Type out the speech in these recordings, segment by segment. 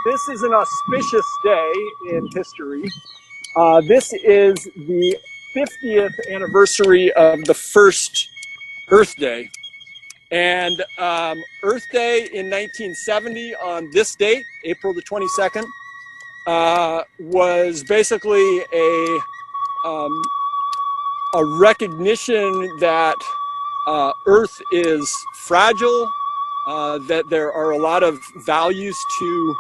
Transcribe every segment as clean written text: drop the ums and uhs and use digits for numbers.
This is an auspicious day in history. This is the 50th anniversary of the first Earth Day. And Earth Day in 1970 on this date, April the 22nd, was basically a recognition that Earth is fragile, that there are a lot of values to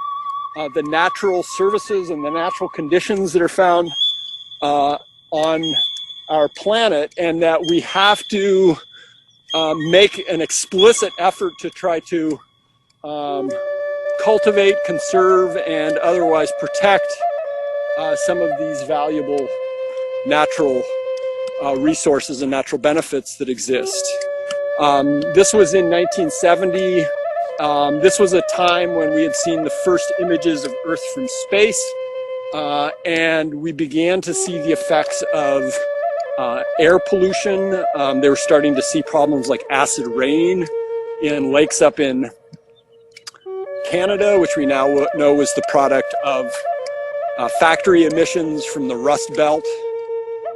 the natural services and the natural conditions that are found on our planet, and that we have to make an explicit effort to try to cultivate, conserve, and otherwise protect some of these valuable natural resources and natural benefits that exist. This was in 1970. This was a time when we had seen the first images of Earth from space, and we began to see the effects of air pollution. They were starting to see problems like acid rain in lakes up in Canada, which we now know was the product of factory emissions from the Rust Belt,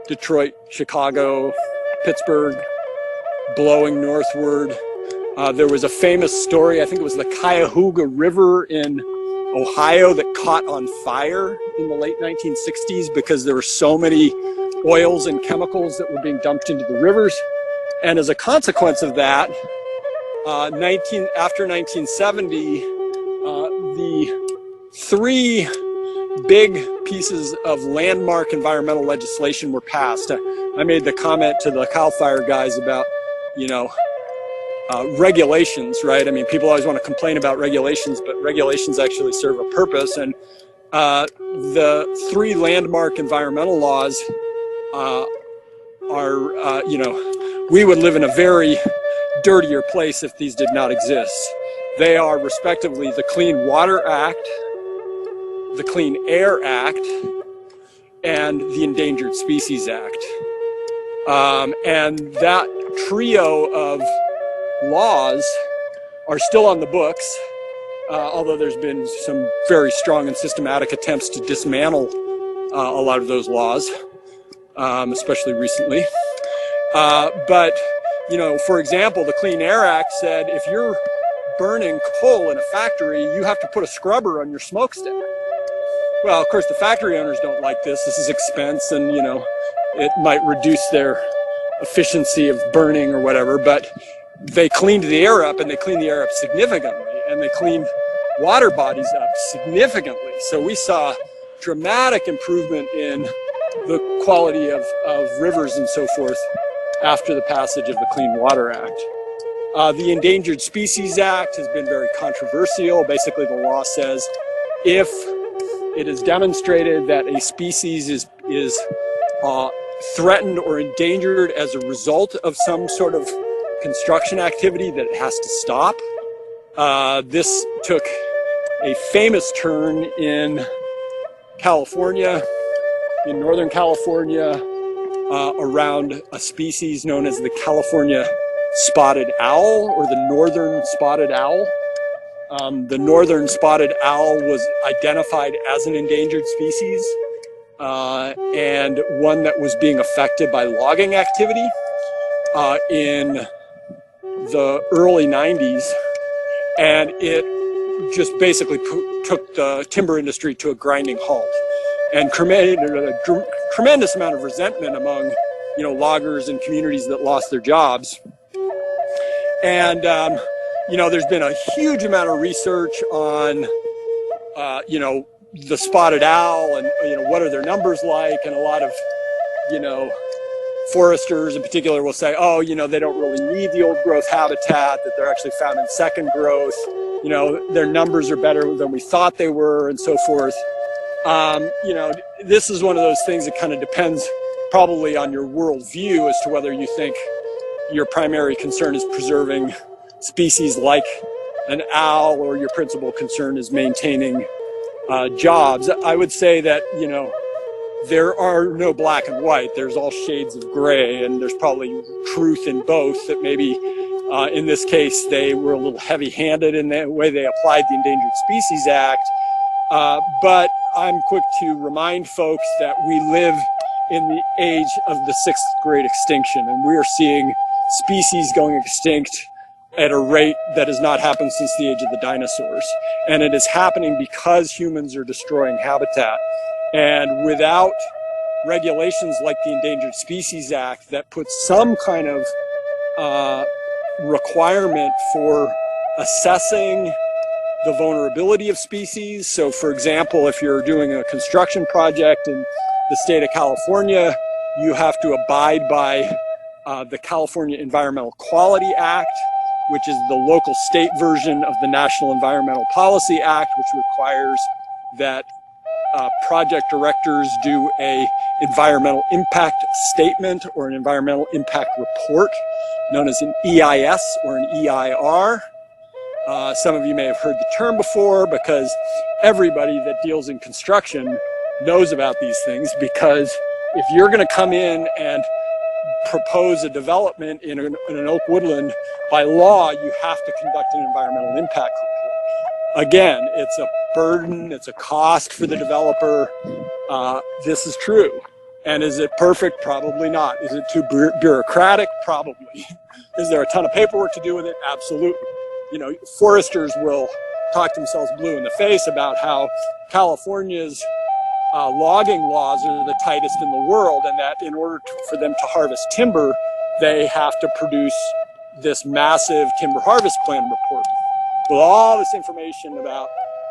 Detroit, Chicago, Pittsburgh, blowing northward. There was a famous story, I think it was the Cuyahoga River in Ohio, that caught on fire in the late 1960s because there were so many oils and chemicals that were being dumped into the rivers. And as a consequence of that, after 1970, the three big pieces of landmark environmental legislation were passed. I made the comment to the CAL FIRE guys about, regulations, right? I mean, people always want to complain about regulations, but regulations actually serve a purpose. And the three landmark environmental laws we would live in a very dirtier place if these did not exist. They are respectively the Clean Water Act, the Clean Air Act, and the Endangered Species Act. And that trio of laws are still on the books, although there's been some very strong and systematic attempts to dismantle a lot of those laws, especially recently. But, for example, the Clean Air Act said if you're burning coal in a factory, you have to put a scrubber on your smokestack. Well, of course, the factory owners don't like this. This is expense, and, it might reduce their efficiency of burning or whatever, but they cleaned the air up, and they cleaned the air up significantly, and they cleaned water bodies up significantly. So we saw dramatic improvement in the quality of rivers and so forth after the passage of the Clean Water Act. The Endangered Species Act has been very controversial. Basically, the law says if it is demonstrated that a species is threatened or endangered as a result of some sort of construction activity, that it has to stop. This took a famous turn in California, in Northern California, around a species known as the California spotted owl, or the northern spotted owl. The northern spotted owl was identified as an endangered species, and one that was being affected by logging activity in the early 90s, and it just basically took the timber industry to a grinding halt, and created a tremendous amount of resentment among loggers and communities that lost their jobs. And there's been a huge amount of research on the spotted owl, and what are their numbers like, and a lot of foresters in particular will say, they don't really need the old growth habitat, that they're actually found in second growth, their numbers are better than we thought they were, and so forth. This is one of those things that kind of depends probably on your worldview as to whether you think your primary concern is preserving species like an owl, or your principal concern is maintaining jobs. I would say that, there are no black and white. There's all shades of gray, and there's probably truth in both, that maybe in this case they were a little heavy-handed in the way they applied the Endangered Species Act, But I'm quick to remind folks that we live in the age of the sixth great extinction, and we are seeing species going extinct at a rate that has not happened since the age of the dinosaurs. And it is happening because humans are destroying habitat. And without regulations like the Endangered Species Act that puts some kind of requirement for assessing the vulnerability of species. So for example, if you're doing a construction project in the state of California, you have to abide by the California Environmental Quality Act, which is the local state version of the National Environmental Policy Act, which requires that project directors do a environmental impact statement or an environmental impact report known as an EIS or an EIR. Some of you may have heard the term before because everybody that deals in construction knows about these things, because if you're going to come in and propose a development in an oak woodland, by law, you have to conduct an environmental impact report. Again, it's a burden, it's a cost for the developer. This is true. And is it perfect? Probably not. Is it too bureaucratic? Probably. Is there a ton of paperwork to do with it? Absolutely. You know, foresters will talk themselves blue in the face about how California's logging laws are the tightest in the world, and that in order for them to harvest timber, they have to produce this massive timber harvest plan report with all this information about,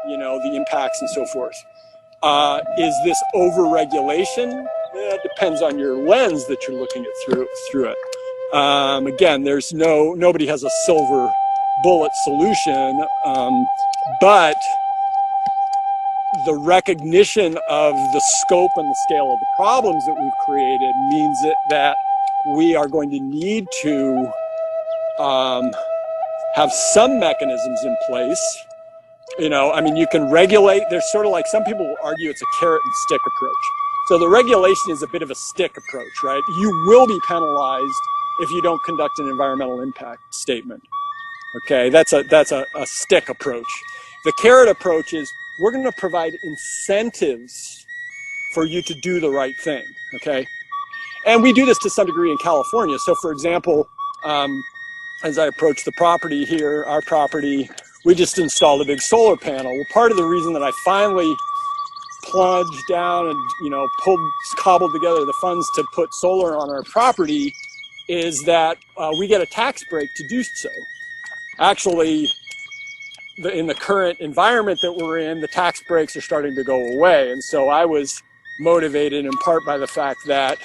you know, the impacts and so forth. Is this over-regulation? It depends on your lens that you're looking at through it. Again, there's nobody has a silver bullet solution, but the recognition of the scope and the scale of the problems that we've created means that we are going to need to have some mechanisms in place. You know, I mean, you can regulate. There's sort of like, some people will argue it's a carrot and stick approach. So the regulation is a bit of a stick approach, right? You will be penalized if you don't conduct an environmental impact statement. Okay, that's a stick approach. The carrot approach is, we're going to provide incentives for you to do the right thing, okay? And we do this to some degree in California. So for example, as I approach the property here, our property, we just installed a big solar panel. Well, part of the reason that I finally plunged down and, you know, cobbled together the funds to put solar on our property is that we get a tax break to do so. Actually, in the current environment that we're in, the tax breaks are starting to go away. And so I was motivated in part by the fact that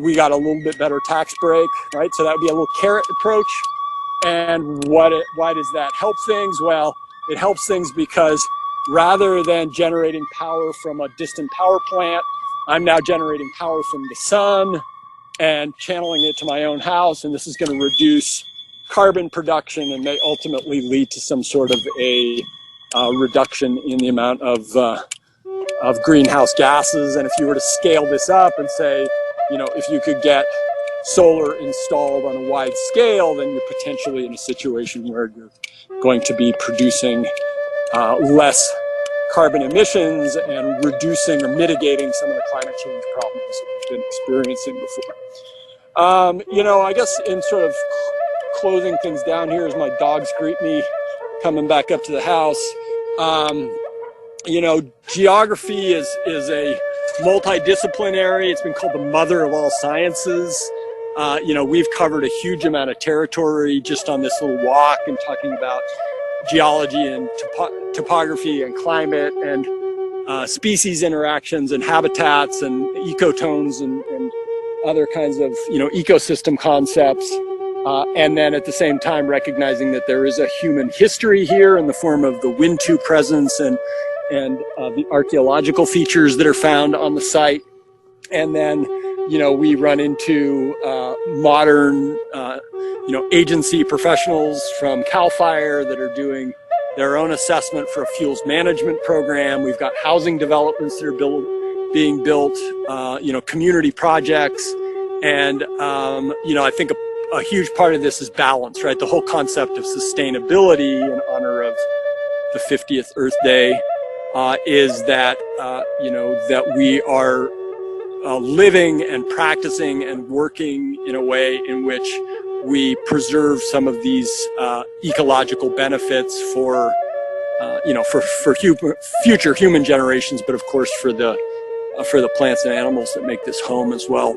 we got a little bit better tax break, right? So that would be a little carrot approach. And why does that help things? Well, it helps things because rather than generating power from a distant power plant, I'm now generating power from the sun and channeling it to my own house. And this is going to reduce carbon production and may ultimately lead to some sort of a reduction in the amount of greenhouse gases. And if you were to scale this up and say, you know, if you could get solar installed on a wide scale, then you're potentially in a situation where you're going to be producing less carbon emissions and reducing or mitigating some of the climate change problems that we've been experiencing before. You know, I guess in sort of closing things down here as my dogs greet me coming back up to the house, you know, geography is a multidisciplinary. It's been called the mother of all sciences. You know, we've covered a huge amount of territory just on this little walk and talking about geology and topography and climate and species interactions and habitats and ecotones and other kinds of, you know, ecosystem concepts. And then at the same time recognizing that there is a human history here in the form of the Wintu presence and the archaeological features that are found on the site. And then, you know, we run into modern, you know, agency professionals from CAL FIRE that are doing their own assessment for a fuels management program. We've got housing developments that are being built, you know, community projects. And, you know, I think a huge part of this is balance, right? The whole concept of sustainability in honor of the 50th Earth Day is that, that we are living and practicing and working in a way in which we preserve some of these ecological benefits for future human generations, but of course for the plants and animals that make this home as well.